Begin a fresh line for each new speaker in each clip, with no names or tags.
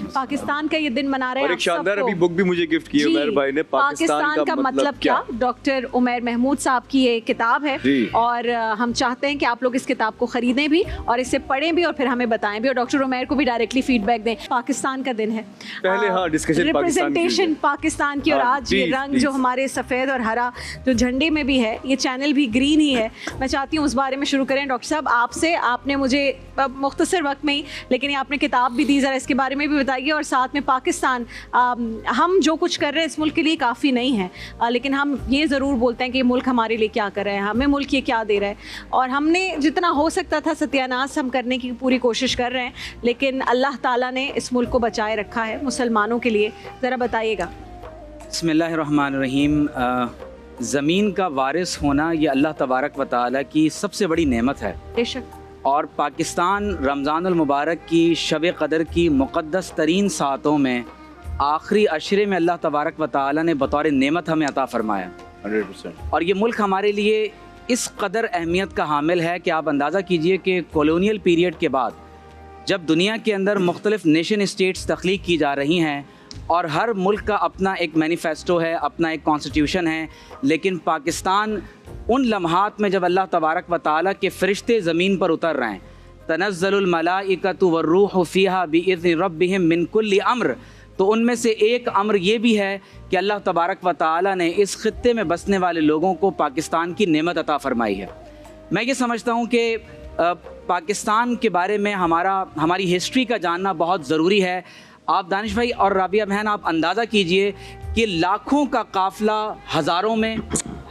पाकिस्तान का ये दिन मना रहे हैं।
और एक शानदार अभी बुक भी मुझे गिफ्ट की है उमैर भाई ने,
पाकिस्तान का मतलब क्या, डॉक्टर उमैर महमूद साहब की ये किताब है और हम चाहते हैं कि आप लोग इस किताब को खरीदें भी और इसे पढ़ें भी और फिर हमें बताएं भी और डॉक्टर उमैर को भी डायरेक्टली फीडबैक दें। पाकिस्तान का दिन है,
पहले डिस्कशन
रिप्रेजेंटेशन पाकिस्तान की और आज ये रंग जो हमारे सफ़ेद और हरा जो झंडे में भी है, ये चैनल भी ग्रीन ही है। मैं चाहती हूँ उस बारे में शुरू करें डॉक्टर साहब आपसे। आपने मुझे मुख्तसर वक्त में ही, लेकिन ये आपने किताब भी दी, ज़रा इसके बारे में भी बताइए। और साथ में पाकिस्तान, हम जो कुछ कर रहे हैं इस मुल्क के लिए काफ़ी नहीं है, लेकिन हम ये ज़रूर बोलते हैं कि ये मुल्क हमारे लिए क्या कर रहा है, हमें मुल्क ये क्या दे रहा है, और हमने जितना हो सकता था सत्यानाश हम करने की पूरी कोशिश कर रहे हैं, लेकिन अल्लाह ताला ने इस मुल्क को बचाए रखा है मुसलमानों के लिए। ज़रा बताइएगा।
बिस्मिल्लाहिर्रहमानिर्रहीम। ज़मीन का वारिस होना ये अल्लाह तबारक व तआला की सबसे बड़ी नेमत है
बेशक।
और पाकिस्तान रमज़ानुल मुबारक की शब क़दर की मुक़द्दस तरीन सातों में आखिरी अशरे में अल्लाह तबारक व तआला ने बतौर नेमत हमें अता फ़रमाया
100%।
और ये मुल्क हमारे लिए इस कदर अहमियत का हामिल है कि आप अंदाज़ा कीजिए कि कॉलोनियल पीरियड के बाद जब दुनिया के अंदर मुख्तलिफ़ नेशन स्टेट्स तख्लीक की जा रही हैं और हर मुल्क का अपना एक मैनिफेस्टो है, अपना एक कॉन्स्टिट्यूशन है, लेकिन पाकिस्तान उन लम्हात में जब अल्लाह तबारक व तआला के फ़रिश्ते ज़मीन पर उतर रहे हैं, तनज़्ज़लुल मलाइकतु वर्रूहु फ़ीहा बिइज़्नि रब्बिहिम मिन कुल्लि अम्र, तो उनमें से एक अम्र ये भी है कि अल्लाह तबारक व तआला ने इस ख़ित्ते में बसने वाले लोगों को पाकिस्तान की नेमत अता फ़रमाई है। मैं ये समझता हूँ कि पाकिस्तान के बारे में हमारी हिस्ट्री का जानना बहुत ज़रूरी है। आप दानिश भाई और राबिया बहन, आप अंदाज़ा कीजिए कि लाखों का काफ़िला हज़ारों में,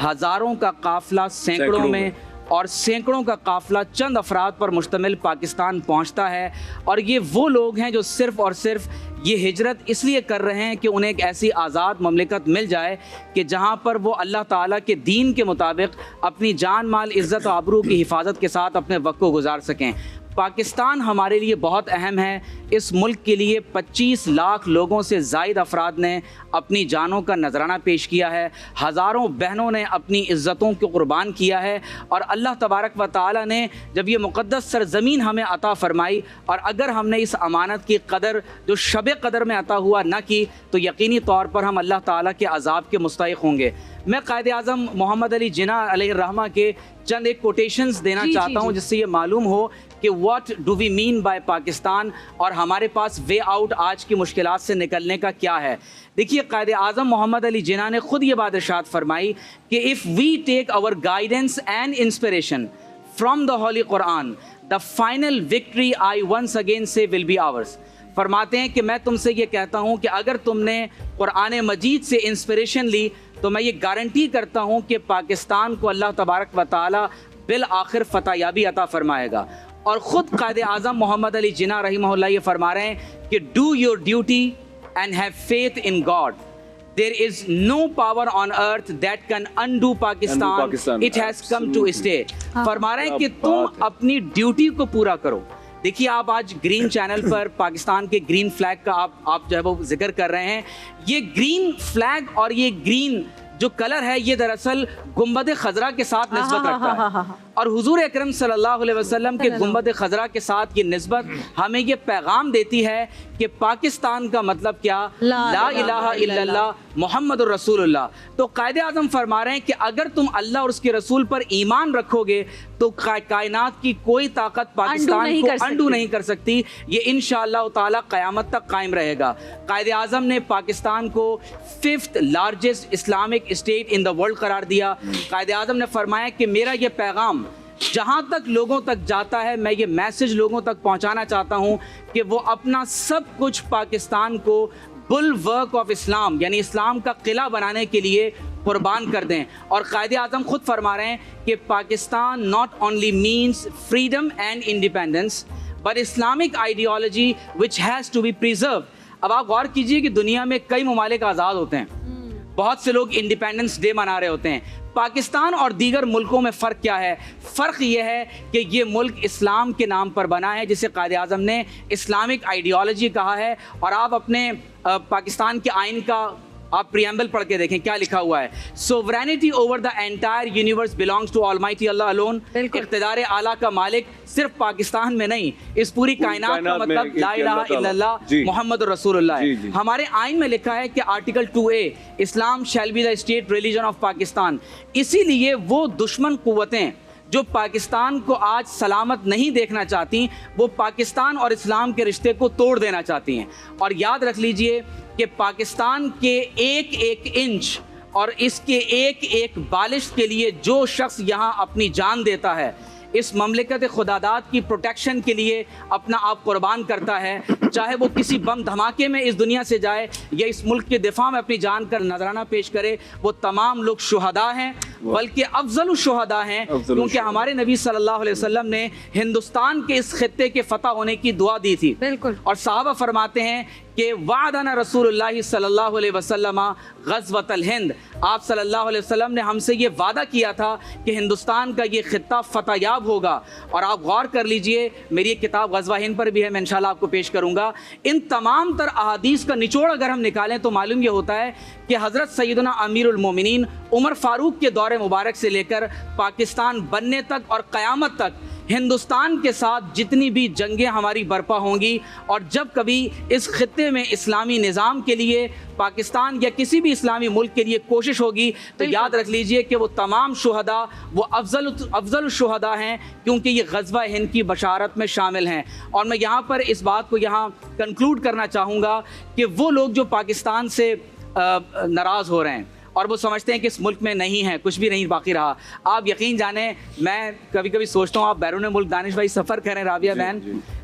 हज़ारों का काफ़िला सैकड़ों में और सैकड़ों का काफ़िला चंद अफराद पर मुश्तमिल पाकिस्तान पहुंचता है। और ये वो लोग हैं जो सिर्फ़ और सिर्फ ये हिजरत इसलिए कर रहे हैं कि उन्हें एक ऐसी आज़ाद ममलिकत मिल जाए कि जहां पर वो अल्लाह ताला के दीन के मुताबिक अपनी जान माल इज़्ज़त और आबरू की हिफाजत के साथ अपने वक्त को गुजार सकें। पाकिस्तान हमारे लिए बहुत अहम है। इस मुल्क के लिए 25 लाख लोगों से ज़ायद अफराद ने अपनी जानों का नजराना पेश किया है, हज़ारों बहनों ने अपनी इज़्ज़तों को कुर्बान किया है। और अल्लाह तबारक व तआला ने जब ये मुक़द्दस सरज़मीन हमें अता फ़रमाई और अगर हमने इस अमानत की कदर जो शब क़दर में अता हुआ न की तो यकीनी तौर पर हम अल्लाह ताला के अज़ाब के मुस्तहिक़ होंगे। मैं कायद आज़म मोहम्मद अली जिन्ना अलैहिर्रहमा के चंद एक कोटेशंस देना चाहता हूँ जिससे ये मालूम हो कि what do we mean by Pakistan और हमारे पास वे आउट आज की मुश्किलात से निकलने का क्या है। देखिए, कायद आज़म मोहम्मद अली जिन्ना ने खुद ये बात इरशाद फरमाई कि if we take our guidance and inspiration from the holy Quran the final victory I once again say will be ours. फरमाते हैं कि मैं तुमसे ये कहता हूँ कि अगर तुमने कुरान मजीद से इंस्पिरेशन ली तो मैं ये गारंटी करता हूँ कि पाकिस्तान को अल्लाह तबारक व तआला बिल आखिर फ़तहयाबी अता फ़रमाएगा। और ख़ुद कायद आज़म मोहम्मद अली जिन्ना रहीमहुल्लाह ये फरमा रहे हैं कि do your duty and have faith in God, there is no power on earth that can undo Pakistan, it has come to stay. फरमा रहे हैं कि तुम अपनी ड्यूटी को पूरा करो। देखिए, आप आज ग्रीन चैनल पर पाकिस्तान के ग्रीन फ्लैग का आप जो है वो जिक्र कर रहे हैं। ये ग्रीन फ्लैग और ये ग्रीन जो कलर है ये दरअसल गुंबद खजरा के साथ निस्बत रखता है और हुजूर अकरम सल्लल्लाहु अलैहि वसल्लम के गुंबद खजरा के साथ ये निस्बत हमें ये पैगाम देती है कि पाकिस्तान का मतलब क्या, ला इलाहा इल्लल्लाह मुहम्मदुर रसूलुल्लाह। तो कायदे आज़म फरमा रहे हैं कि अगर तुम अल्लाह और उसके रसूल पर ईमान रखोगे तो कायनात की कोई ताकत पाकिस्तान को अंडू नहीं कर सकती। ये इंशाअल्लाह ताला क़यामत तक कायम रहेगा। कायदे आज़म ने पाकिस्तान को 5th largest Islamic state in the world करार दिया। कायदे आज़म ने फरमाया कि मेरा ये पैगाम जहाँ तक लोगों तक जाता है, मैं ये मैसेज लोगों तक पहुँचाना चाहता हूँ कि वो अपना सब कुछ पाकिस्तान को बुलवर्क ऑफ इस्लाम यानी इस्लाम का किला बनाने के लिए कुर्बान कर दें। और कायदे आज़म खुद फरमा रहे हैं कि Pakistan not only means freedom and independence but Islamic ideology which has to be preserve. अब आप गौर कीजिए कि दुनिया में कई ममालिक आज़ाद होते हैं, बहुत से लोग इंडिपेंडेंस डे मना रहे होते हैं। पाकिस्तान और दीगर मुल्कों में फ़र्क क्या है? फ़र्क ये है कि ये मुल्क इस्लाम के नाम पर बना है जिसे कायद आज़म ने इस्लामिक आइडियोलॉजी कहा है। और आप अपने पाकिस्तान के आइन का आप प्रियम्बल पढ़ के देखें क्या लिखा हुआ है। Sovereignty over the entire universe belongs to almighty Allah alone. इख्तिदार आला का मालिक सिर्फ पाकिस्तान में नहीं, इस पूरी कायनात का मतलब ला इलाहा इल्लल्लाह मोहम्मद रसूलुल्लाह है। हमारे आइन में लिखा है कि article 2A, Islam shall be the state religion of Pakistan. इसीलिए वो दुश्मन कुव्वतें जो पाकिस्तान को आज सलामत नहीं देखना चाहती, वो पाकिस्तान और इस्लाम के रिश्ते को तोड़ देना चाहती हैं। और याद रख लीजिए कि पाकिस्तान के एक एक इंच और इसके एक एक बालिश के लिए जो शख्स यहाँ अपनी जान देता है, इस ममलिकत खुदादात की प्रोटेक्शन के लिए अपना आप कुर्बान करता है, चाहे वो किसी बम धमाके में इस दुनिया से जाए या इस मुल्क के दिफा में अपनी जान कर नजराना पेश करे, वो तमाम लोग शुहदा हैं, बल्कि अफजल शुहदा हैं, क्योंकि हमारे नबी सल्लल्लाहु अलैहि वसल्लम ने हिंदुस्तान के इस खित्ते के फतह होने की दुआ दी थी।
बिल्कुल। और
साहबा फरमाते हैं कि वादना रसूलुल्लाह सल्लल्लाहु अलैहि वसल्लम गज़वतल हिंद, आप सल्लल्लाहु अलैहि वसल्लम ने हमसे ये वादा किया था कि हिंदुस्तान का ये खित्ता फतहयाब होगा। और आप गौर कर लीजिए, मेरी एक किताब गज़वा हिंद पर भी है, मैं इंशाल्लाह आपको पेश करूँगा। इन तमाम तर अहादीस का निचोड़ अगर हम निकालें तो मालूम ये होता है कि हज़रत सैयदना अमीरुल मोमिनीन उमर फ़ारूक के दौरे मुबारक से लेकर पाकिस्तान बनने तक और क़यामत तक हिंदुस्तान के साथ जितनी भी जंगें हमारी बर्पा होंगी, और जब कभी इस खित्ते में इस्लामी निज़ाम के लिए पाकिस्तान या किसी भी इस्लामी मुल्क के लिए कोशिश होगी, तो याद रख लीजिए कि वो तमाम शुहदा वो अफजल शुहदा हैं, क्योंकि ये ग़ज़वा हिंद की बशारत में शामिल हैं। और मैं यहाँ पर इस बात को यहाँ कंक्लूड करना चाहूँगा कि वो लोग जो पाकिस्तान से नाराज़ हो रहे हैं और वो समझते हैं कि इस मुल्क में नहीं है, कुछ भी नहीं बाकी रहा, आप यकीन जाने, मैं कभी कभी सोचता हूँ, आप बैरून मुल्क दानिश भाई सफ़र करें, राबिया बहन,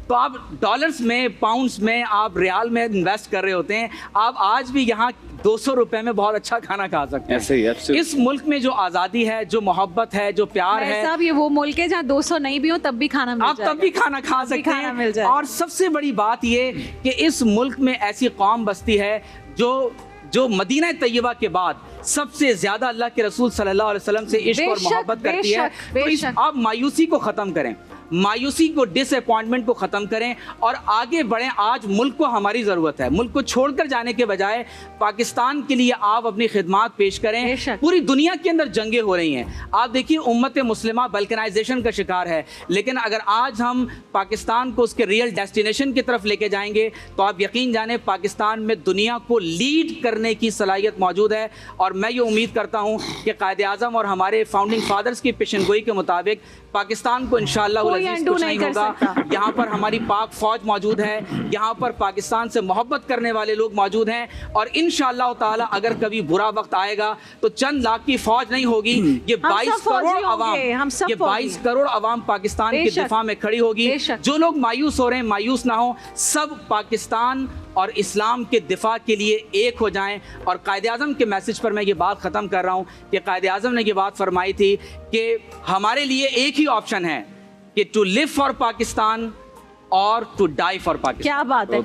तो आप डॉलर्स में, पाउंड्स में, आप रियाल में इन्वेस्ट कर रहे होते हैं, आप आज भी यहाँ 200 रुपए में बहुत अच्छा खाना खा सकते हैं।
ऐसे ही
इस मुल्क में जो आज़ादी है, जो मोहब्बत है, जो प्यार है,
साहब ये वो मुल्क है जहाँ 200 नहीं भी हो तब भी खाना मिल जाएगा,
आप तब भी खाना खा सकते हैं। और सबसे बड़ी बात ये कि इस मुल्क में ऐसी कौम बसती है जो मदीना तैयबा के बाद सबसे ज्यादा अल्लाह के रसूल सल्लल्लाहु अलैहि वसल्लम से इश्क और मोहब्बत करती है। तो आप मायूसी को ख़त्म करें, मायूसी को, डिसअपॉइंटमेंट को ख़त्म करें और आगे बढ़ें। आज मुल्क को हमारी ज़रूरत है, मुल्क को छोड़कर जाने के बजाय पाकिस्तान के लिए आप अपनी खिदमात पेश करें। पूरी दुनिया के अंदर जंगें हो रही हैं, आप देखिए उम्मत मुस्लिमा बल्कनाइजेशन का शिकार है, लेकिन अगर आज हम पाकिस्तान को उसके रियल डेस्टिनेशन की तरफ लेके जाएंगे तो आप यकीन जाने पाकिस्तान में दुनिया को लीड करने की सलाहियत मौजूद है। और मैं ये उम्मीद करता हूँ कि कायदे आज़म और हमारे फाउंडिंग फादर्स की पेशनगोई के मुताबिक पाकिस्तान को इंशाअल्लाह कुछ नहीं होगा। यहाँ पर हमारी पाक फौज मौजूद है, यहाँ पर पाकिस्तान से मोहब्बत करने वाले लोग मौजूद हैं, और इंशाअल्लाह ताला अगर कभी बुरा वक्त आएगा तो चंद लाख की फौज नहीं होगी, ये 22 करोड़ अवाम, ये 22 करोड़ अवाम पाकिस्तान के दिफा में खड़ी होगी। जो लोग मायूस हो रहे हैं, मायूस ना हो, सब पाकिस्तान और इस्लाम के दिफा के लिए एक हो जाएं। और कायदे आज़म के मैसेज पर मैं ये बात ख़त्म कर रहा हूँ कि कायदे आज़म ने ये बात फरमाई थी कि हमारे लिए एक ही ऑप्शन है कि टू लिव फॉर पाकिस्तान और टू डाई फॉर पाकिस्तान।
क्या बात है।